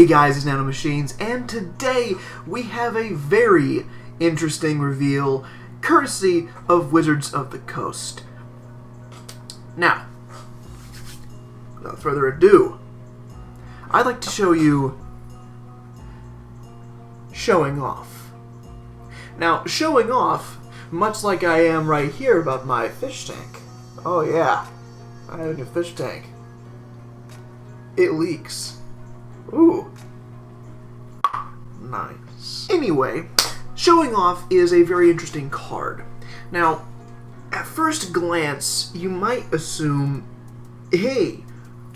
Hey guys, it's Nanomachines, and today we have a very interesting reveal, courtesy of Wizards of the Coast. Now, without further ado, I'd like to show you showing off. Now, showing off, much like I am right here about my fish tank. Oh yeah, I have a new fish tank. It leaks. Ooh. Nice. Anyway, showing off is a very interesting card. Now, at first glance, you might assume, hey,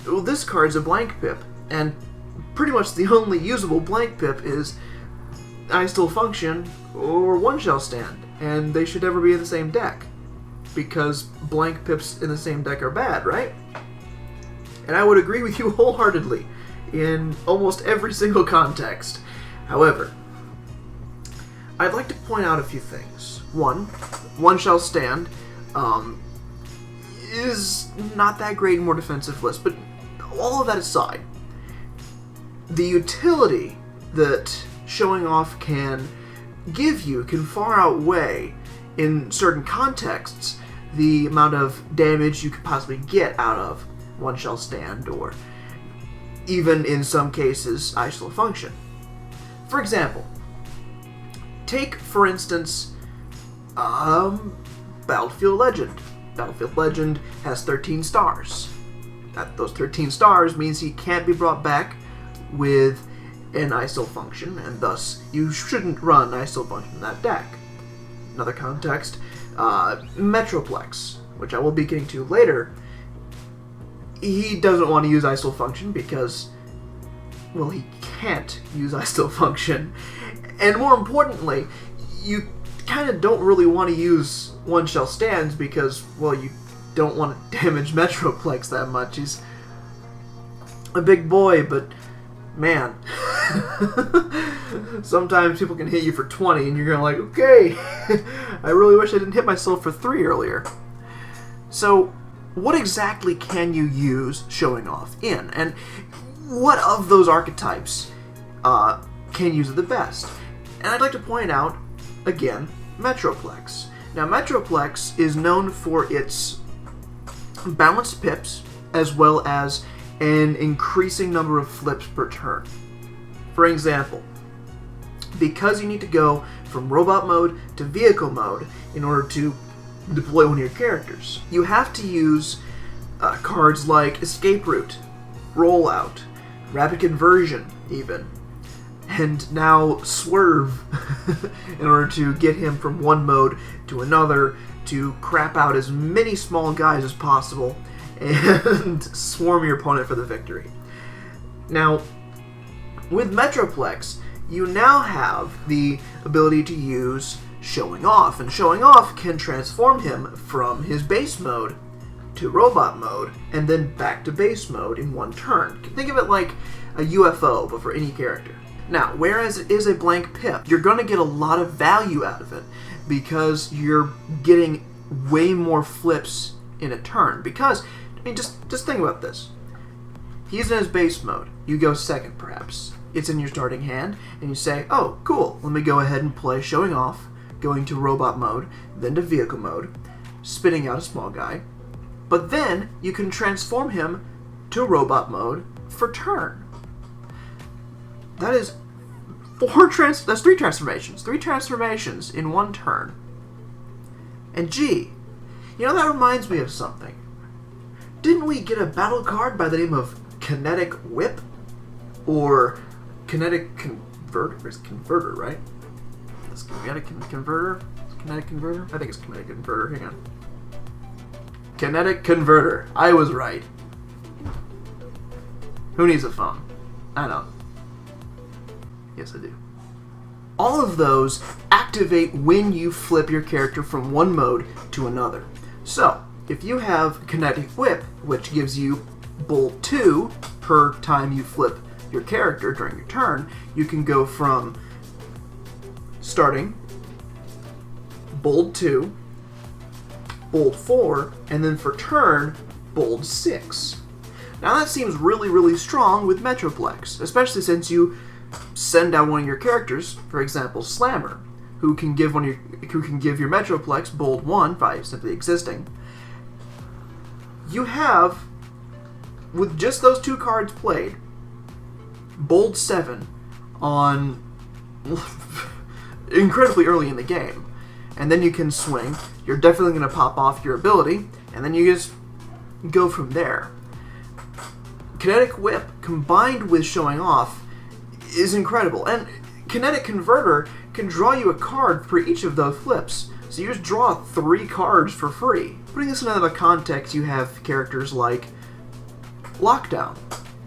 well, this card's a blank pip, and pretty much the only usable blank pip is I Still Function or One Shell Stand, and they should never be in the same deck, because blank pips in the same deck are bad, right? And I would agree with you wholeheartedly in almost every single context. However, I'd like to point out a few things. One Shell Stand is not that great in more defensive lists, but all of that aside, the utility that showing off can give you can far outweigh, in certain contexts, the amount of damage you could possibly get out of One Shell Stand, or even in some cases, I Still Function. For example, take, for instance, Battlefield Legend. Battlefield Legend has 13 stars. Those 13 stars means he can't be brought back with an I Still Function, and thus you shouldn't run I Still Function in that deck. Another context, Metroplex, which I will be getting to later. He doesn't want to use I Still Function because, well, he can't use I Still Function. And more importantly, you kind of don't really want to use One Shell Stands because, well, you don't want to damage Metroplex that much. He's a big boy, but man, sometimes people can hit you for 20 and you're going like, okay, I really wish I didn't hit myself for 3 earlier. So, what exactly can you use showing off in? And what of those archetypes can use it the best? And I'd like to point out, again, Metroplex. Now, Metroplex is known for its balanced pips, as well as an increasing number of flips per turn. For example, because you need to go from robot mode to vehicle mode in order to deploy one of your characters, you have to use cards like Escape Route, Rollout, Rapid Conversion even, and now Swerve in order to get him from one mode to another, to crap out as many small guys as possible and swarm your opponent for the victory. Now, with Metroplex, you now have the ability to use Showing Off, and Showing Off can transform him from his base mode to robot mode, and then back to base mode in one turn. Think of it like a UFO, but for any character. Now, whereas it is a blank pip, you're going to get a lot of value out of it, because you're getting way more flips in a turn. Because, I mean, just think about this. He's in his base mode. You go second, perhaps. It's in your starting hand, and you say, oh, cool, let me go ahead and play Showing Off, going to robot mode, then to vehicle mode, spitting out a small guy. But then you can transform him to robot mode for turn. That is that's 3 transformations. 3 transformations in one turn. And gee, you know, that reminds me of something. Didn't we get a battle card by the name of Kinetic Whip? Or Kinetic Converter? It's Converter, right? It's Kinetic Converter? Kinetic Converter? I think it's Kinetic Converter. Hang on. Kinetic Converter. I was right. Who needs a phone? I don't. Yes, I do. All of those activate when you flip your character from one mode to another. So, if you have Kinetic Whip, which gives you Bolt 2 per time you flip your character during your turn, you can go from starting Bolt 2, Bolt 4, and then for turn, Bolt 6. Now that seems really, really strong with Metroplex, especially since you send out one of your characters, for example, Slammer, who can give your Metroplex Bold 1 by simply existing. You have, with just those 2 cards played, Bold 7 on incredibly early in the game. And then you can swing. You're definitely going to pop off your ability, and then you just go from there. Kinetic Whip combined with showing off is incredible. And Kinetic Converter can draw you a card for each of those flips. So you just draw 3 cards for free. Putting this in another context, you have characters like Lockdown.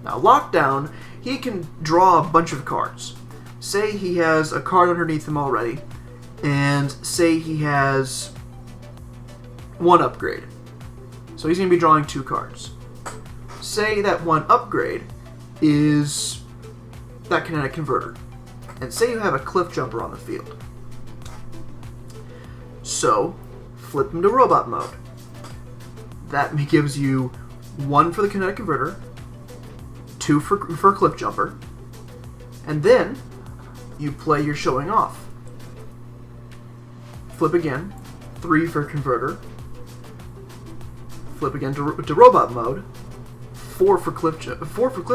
Now, Lockdown, he can draw a bunch of cards. Say he has a card underneath him already, and say he has 1 upgrade. So he's going to be drawing 2 cards. Say that 1 upgrade is that Kinetic Converter. And say you have a Cliff Jumper on the field. So, flip him to Robot Mode. That gives you 1 for the Kinetic Converter, 2 for Cliff Jumper, and then you play your Showing Off. Flip again, 3 for Converter, flip again to Robot Mode, 4 for Cliff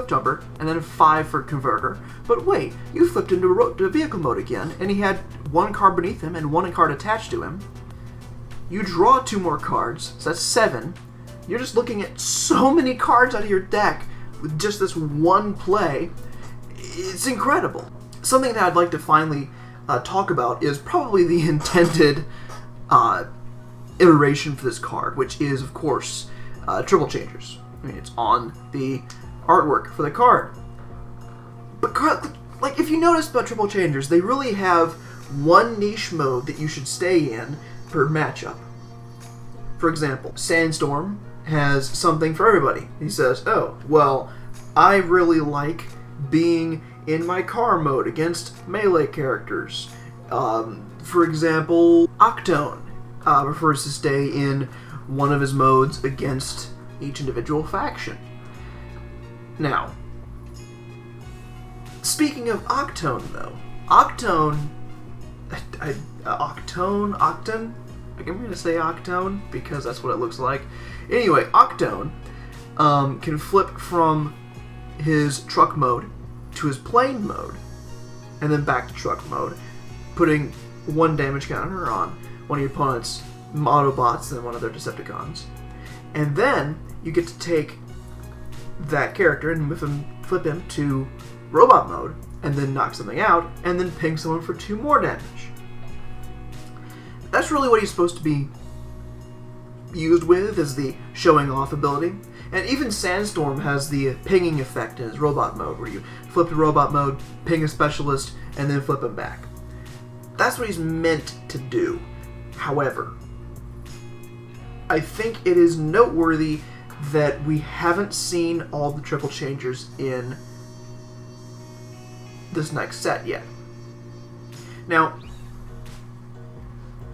Jumper, and then 5 for Converter. But wait, you flipped into Vehicle Mode again, and he had 1 card beneath him and 1 card attached to him. You draw 2 more cards, so that's 7. You're just looking at so many cards out of your deck with just this 1 play. It's incredible. Something that I'd like to finally talk about is probably the intended iteration for this card, which is, of course, Triple Changers. I mean, it's on the artwork for the card. But, like, if you notice about Triple Changers, they really have 1 niche mode that you should stay in per matchup. For example, Sandstorm has something for everybody. He says, oh, well, I really like being in my car mode against melee characters. For example, Octone prefers to stay in one of his modes against each individual faction. Now, speaking of Octone, though, Octone, I'm going to say Octone because that's what it looks like. Anyway, Octone can flip from his truck mode to his plane mode, and then back to truck mode, putting 1 damage counter on one of your opponent's Autobots and one of their Decepticons. And then you get to take that character and flip him to robot mode, and then knock something out, and then ping someone for 2 more damage. That's really what he's supposed to be used with, is the showing off ability. And even Sandstorm has the pinging effect in his robot mode, where you flip to robot mode, ping a specialist, and then flip him back. That's what he's meant to do. However, I think it is noteworthy that we haven't seen all the Triple Changers in this next set yet. Now,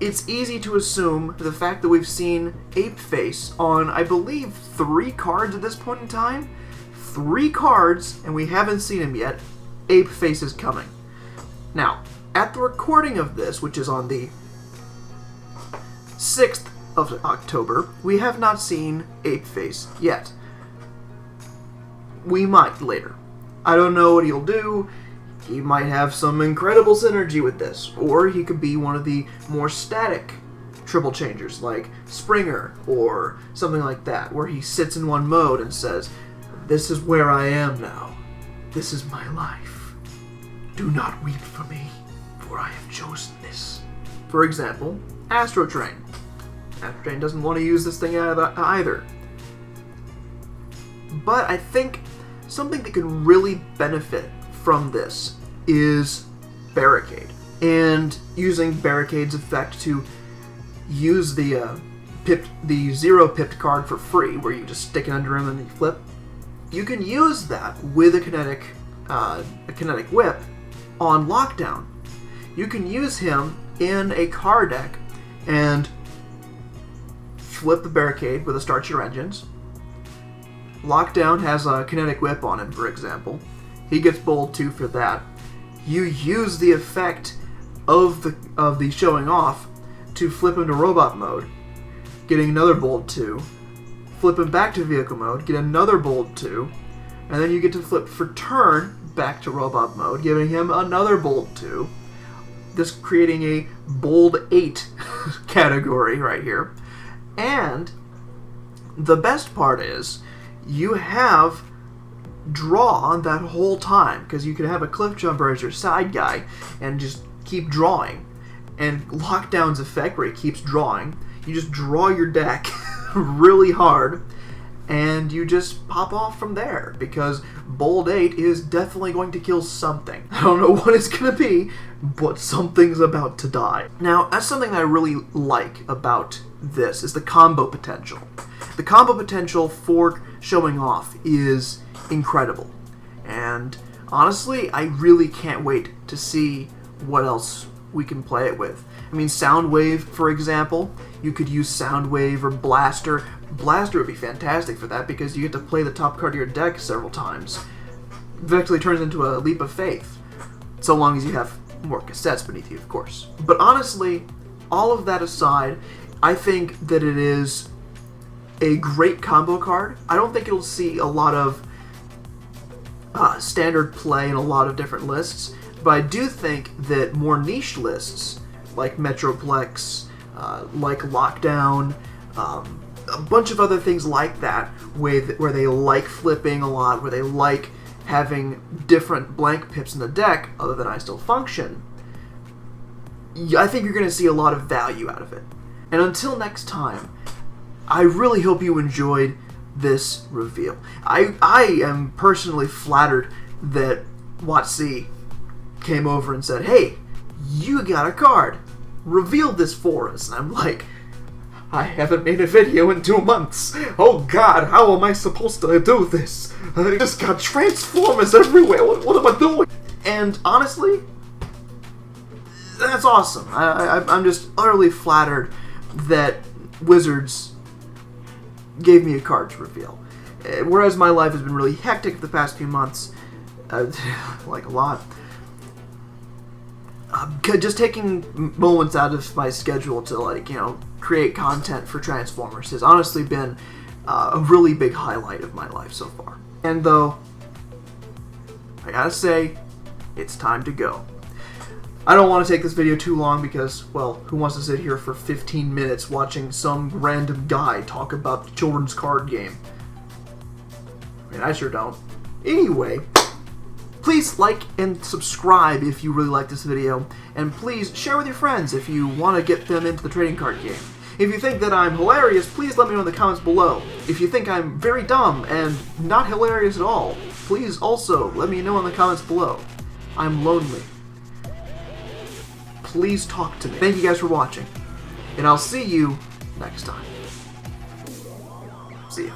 it's easy to assume the fact that we've seen Ape Face on, I believe, 3 cards at this point in time. 3 cards, and we haven't seen him yet. Ape Face is coming. Now, at the recording of this, which is on the 6th of October, we have not seen Ape Face yet. We might later. I don't know what he'll do. He might have some incredible synergy with this, or he could be one of the more static Triple Changers, like Springer, or something like that, where he sits in one mode and says, "This is where I am now. This is my life. Do not weep for me, for I have chosen this." For example, Astro Train. Astro Train doesn't want to use this thing either. But I think something that could really benefit from this is Barricade, and using Barricade's effect to use the 0 pipped card for free, where you just stick it under him and then you flip. You can use that with a kinetic whip on Lockdown. You can use him in a car deck and flip the Barricade with a Start Your Engines, Lockdown has a kinetic whip on him, for example. He gets bold 2 for that. You use the effect of the showing off to flip him to robot mode, getting another bold 2. Flip him back to vehicle mode, get another bold 2, and then you get to flip for turn back to robot mode, giving him another bold 2. This creating a bold 8 category right here. And the best part is you have draw that whole time, because you can have a cliff jumper as your side guy and just keep drawing. And Lockdown's effect, where he keeps drawing, you just draw your deck really hard and you just pop off from there, because bold 8 is definitely going to kill something. I don't know what it's going to be, but something's about to die. Now, that's something that I really like about this, is the combo potential. The combo potential for showing off is incredible. And honestly, I really can't wait to see what else we can play it with. I mean, Soundwave, for example, you could use Soundwave or Blaster. Blaster would be fantastic for that, because you get to play the top card of your deck several times. It effectively turns into a leap of faith, so long as you have more cassettes beneath you, of course. But honestly, all of that aside, I think that it is a great combo card. I don't think it'll see a lot of standard play in a lot of different lists, but I do think that more niche lists, like Metroplex, like Lockdown, a bunch of other things like that, where they like flipping a lot, where they like having different blank pips in the deck other than I Still Function, I think you're going to see a lot of value out of it. And until next time, I really hope you enjoyed this reveal. I am personally flattered that WotC came over and said, "Hey, you got a card. Reveal this for us." And I'm like, I haven't made a video in 2 months. Oh God, how am I supposed to do this? I just got Transformers everywhere. What am I doing? And honestly, that's awesome. I'm just utterly flattered that Wizards gave me a card to reveal. Whereas my life has been really hectic the past few months, like a lot. Just taking moments out of my schedule to, like, create content for Transformers has honestly been a really big highlight of my life so far. And though, I gotta say, it's time to go. I don't want to take this video too long because, well, who wants to sit here for 15 minutes watching some random guy talk about the children's card game? I mean, I sure don't. Anyway, please like and subscribe if you really like this video, and please share with your friends if you want to get them into the trading card game. If you think that I'm hilarious, please let me know in the comments below. If you think I'm very dumb and not hilarious at all, please also let me know in the comments below. I'm lonely. Please talk to me. Thank you guys for watching, and I'll see you next time. See ya.